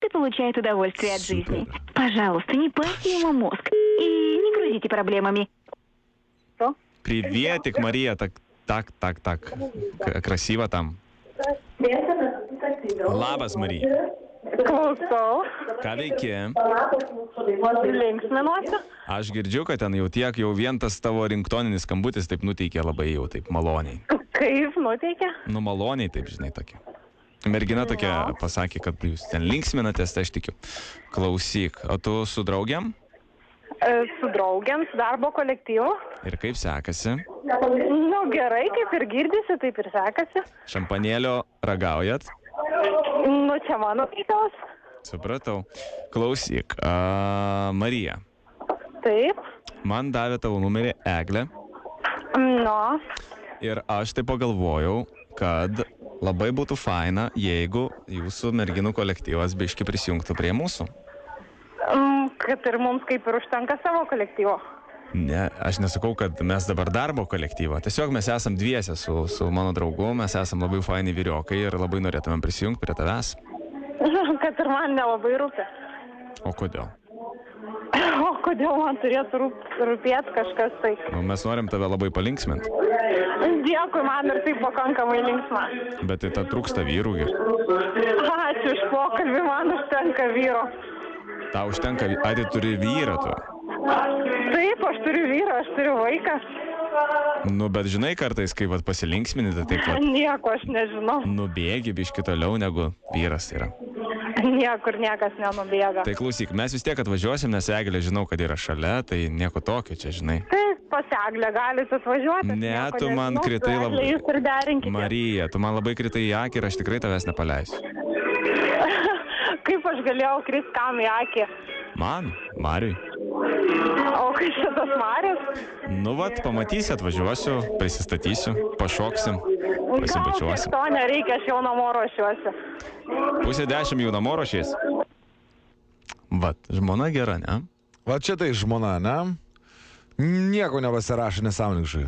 и получает удовольствие от жизни. Пожалуйста, не парьте ему мозг и не грузите проблемами. Что? Приветик, Мария. Так. Красиво там. Labas, Marija. Klausau. Ką veiki? Linksminuosi. Aš girdžiu, kad ten jau tiek, jau vien tas tavo rinktoninis skambutis taip nuteikė labai jau taip maloniai. Kaip nuteikia? Nu maloniai taip, žinai, tokia. Mergina tokia pasakė, kad jūs ten linksminatės, tai aš tikiu. Klausyk, o tu su draugiam? Su draugiam, su darbo kolektyvu. Ir kaip sekasi? Nu gerai, kaip ir girdisi, taip ir sekasi. Šampanėlio ragaujat? Nu čia mano reikalas. Supratau. Klausyk, Marija. Taip. Man davė tavo numerį Eglė. Nu. Ir aš taip pagalvojau, kad labai būtų faina, jeigu jūsų merginų kolektyvas biški prisijungtų prie mūsų. Kad ir mums kaip ir užtenka savo kolektyvo. Ne, aš nesakau, kad mes dabar darbo kolektyvo. Tiesiog mes esam dviese su mano draugu, mes esam labai faini vyriokai ir labai norėtumėm prisijungti prie tavęs. Kad ir man nelabai rūpi. O kodėl? O kodėl man turėtų rūpėti kažkas tai? Nu, mes norim tave labai palinksminti. Dėkui, man ir taip pakankamai linksma. Bet tai ta trūksta vyrų. Ačiū už pokalbį, man užtenka vyro. Tau užtenka, tai turi vyrą tu. Taip, aš turiu vyrą, aš turiu vaiką. Nu, bet žinai, kartais, kai pasilinksmini, tai taip pat Nieko aš nežinau. nubėgi biški toliau negu vyras yra. Niekur niekas nenubėga. Tai klausyk, mes vis tiek atvažiuosim, nes Eglė žinau, kad yra šalia, tai nieko tokio čia, žinai. Taip, pas Eglę galite atvažiuoti. Ne, nieko tu man nežinau, kritai su Egle labai. Jūs ir derinkite. Marija, tu man labai kritai į akį ir aš tikrai tavęs nepaleisiu. Kaip aš galėjau krist kam į akį? Man? Mariui? O kai šitas Marius? Nu, vat, pamatysi, atvažiuosiu, prisistatysiu, pašoksim, Gal tiek pasibučiuosim. to nereikia, aš jau namo ruošiuosi. 9:30 jau namo ruošies. Vat, žmona gera, ne? Va čia tai žmona, ne? Nieko nepasirašė nesąmoningai.